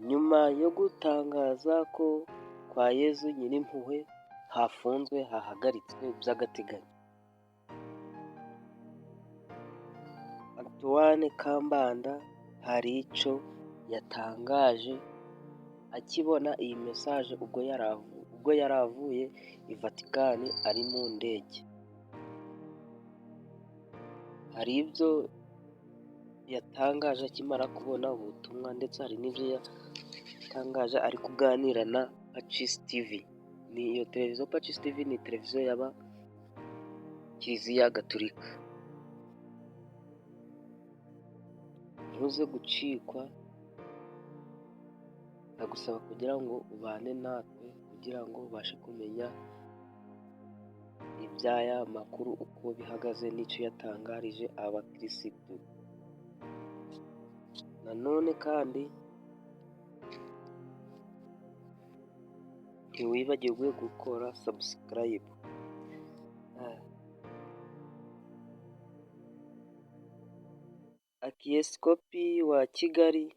Nyuma yo gutangaza ko kwa Yezu Nyirimpuhwe hafunzwe hahagaritswe by'agateganyo, Antoine Kambanda hari icyo yatangaje akibona iyi mesaje ubwo yari avuye i Vatikani ari mu ndege. Hari ibyo yatangaje akimara kubona ubutumwa, ndetse hari n'ibyo yatangaje ari kuganira na Pacis TV. Iyo televiziyo Pacis TV ni televiziyo yaba Kiliziya Gatolika. Ntuze gucikwa, ndagusaba kugira ngo ubane natwe kugira ngo ubashe kumenya iby'aya makuru uko bihagaze n'icyo yatangarije abakirisitu. Nanone kandi ntiwibagirwe gukora subscribe. Arkiyepisikopi wa Kigali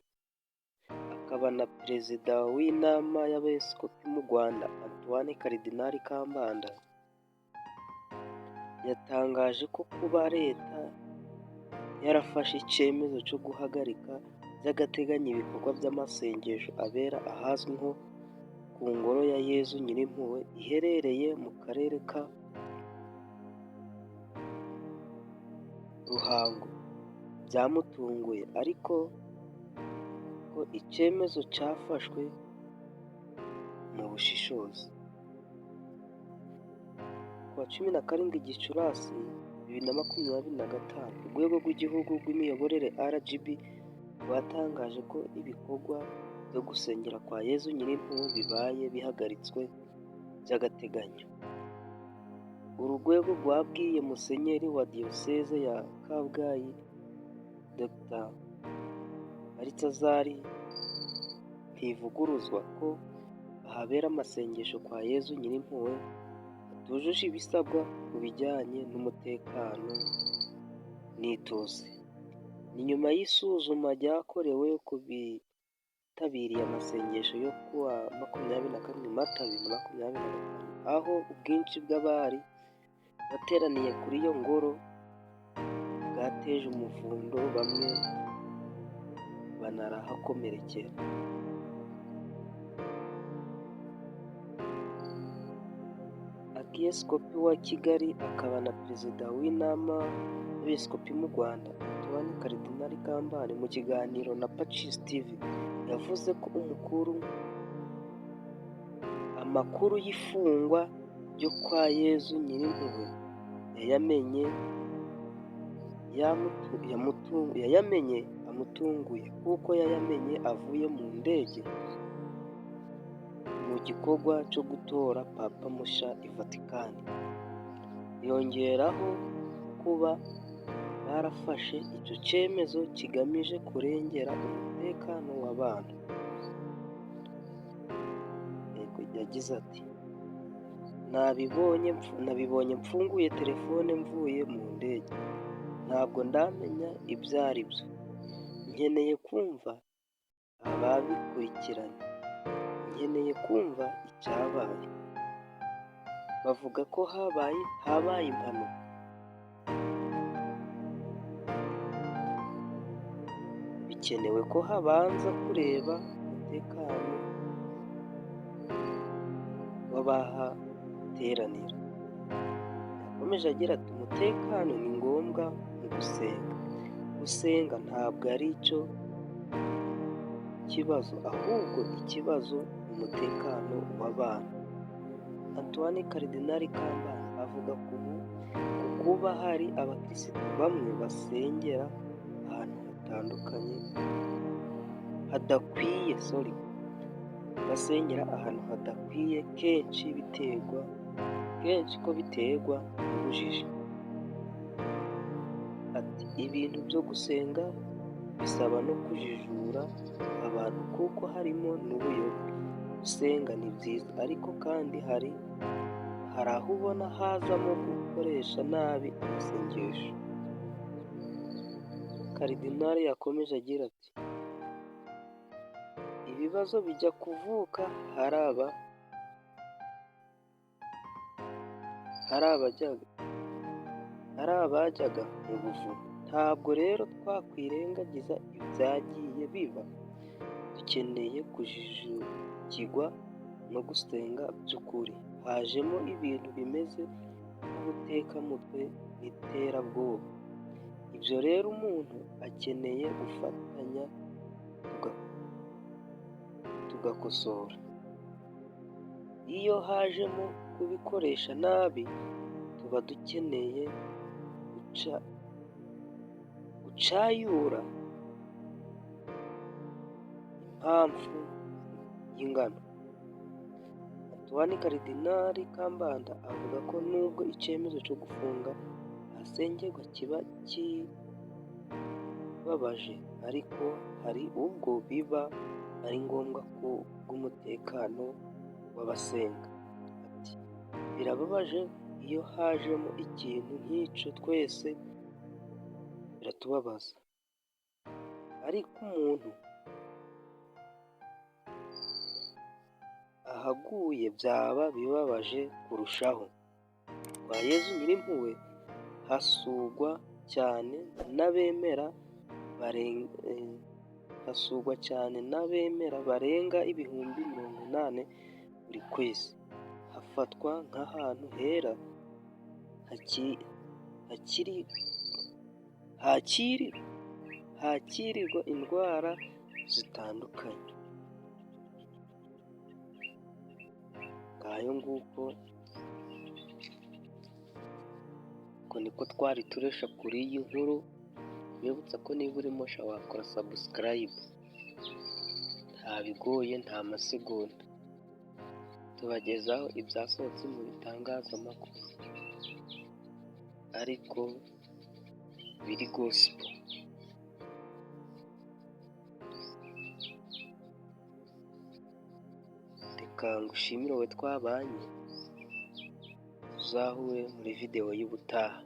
akaba na perezida w'inama y'abepiskopi mu Rwanda Antoine Karidinali Kambanda yatangaje ko kuba leta yarafashe icyemezo cyo guhagarika by'agateganyo ibikorwa by'amasengesho abera ahazwi nko ku ngoro ya Yezu Nyirimpuhwe iherereye mu karere ka Ruhango byamutunguye, ariko ko icyemezo cyafashwe mu bushishozi. Ku wa 17 Gicurasi 2025, urwego rw'igihugu rw'imiyoborere RGB rwatangaje ko ibikorwa byo gusengera kwa Yezu Nyirimpuhwe bibaye bihagaritswe by'agateganyo. Uru rwego rwabwiye Musenyeri wa Diyoseze ya Kabgayi Dr Balthazar Ntivuguruzwa ko ahabera amasengesho kwa Yezu Nyirimpuhwe hatujuje ibisabwa ku bijyanye n'umutekano n'ituze. Ni nyuma y'isuzuma ryakorewe ku bitabiriye amasengesho yo kuwa 22 Mata 2025, aho ubwinshi bw'abari bateraniye kuri iyo ngoro bwateje umuvundo, bamwe banarahakomerekera. Arkiyepisikopi wa Kigali akaba na perezida w'inama y'abepiskopi mu Rwanda Antoine Karidinali Kambanda mu kiganiro na Pacis TV yavuze ko amakuru y'ifungwa ryo kwa Yezu Nyirimpuhwe yayamenye amutunguye, kuko yayamenye avuye mu ndege mu gikorwa cyo gutora papa mushya i Vatikani. Yongeraho kuba barafashe icyo cyemezo kigamije kurengera umutekano w'abantu. Yagize ati, nabibonye mfunguye telefone mvuye mu ndege, ntabwo ndamenya ibyo ari byo. Nkeneye kumva ababikurikiranye, nkeneye kumva icyabaye. Bavuga ko habaye impanuka. Bikenewe ko habanza kureba umutekano w'abahateranira. Yakomeje agira ati, umutekano ni ngombwa mu gusenga. Gusenga ntabwo ari cyo kibazo, ahubwo ikibazo ni umutekano w'abantu. Antoine Karidinali Kambanda avuga kuba hari abakirisitu bamwe basengera ahantu hatandukanye hadakwiye kenshi ko biterwa n'ubujiji. Ati, ibintu byo gusenga bisaba no kujijura abantu kuko harimo n'ubuyobe. Gusenga ni byiza, ariko kandi hari aho ubona hazamo gukoresha nabi amasengesho. Karidinali yakomeje agira ati, ibibazo bijya kuvuka hari abajyaga mu buvumo. Ntabwo rero twakwirengagiza ibyagiye biba. Dukeneye kujijukirwa no gusenga by'ukuri. Hajemo ibintu bimeze nk'ubutekamutwe n'iterabwoba. Ibyo rero umuntu akeneye gufatanya tugakosora. Iyo hajemo kubikoresha nabi, tuba dukeneye gucayura impamvu y'ingano. Antoine Karidinali Kambanda avuga ko nubwo icyemezo cyo gufunga ahasengerwa kiba kibabaje, ariko hari ubwo biba ari ngombwa ko bw'umutekano w'abasenga. Ati birababaje iyo hajemo ikintu nk'icyo, twese biratubabaza, ariko umuntu ahaguye byaba bibabaje kurushaho. Kwa Yezu Nyirimpuhwe hasugwa cyane n'abemera barenga ibihumbi 80 buri kwezi. Hafatwa nk'ahantu hera hakirirwa indwara zitandukanye. Ngayo nguko niko twari turesha kuri iyi nkuru. Bibutsa ko niba urimo wakora subscribe, nta bigoye, nta masegonda. Tubagezaho ibyasohotse mu bitangazamakuru ariko biri gospel. Reka ngushimire wowe twabanye, tuzahure muri video y'ubutaha.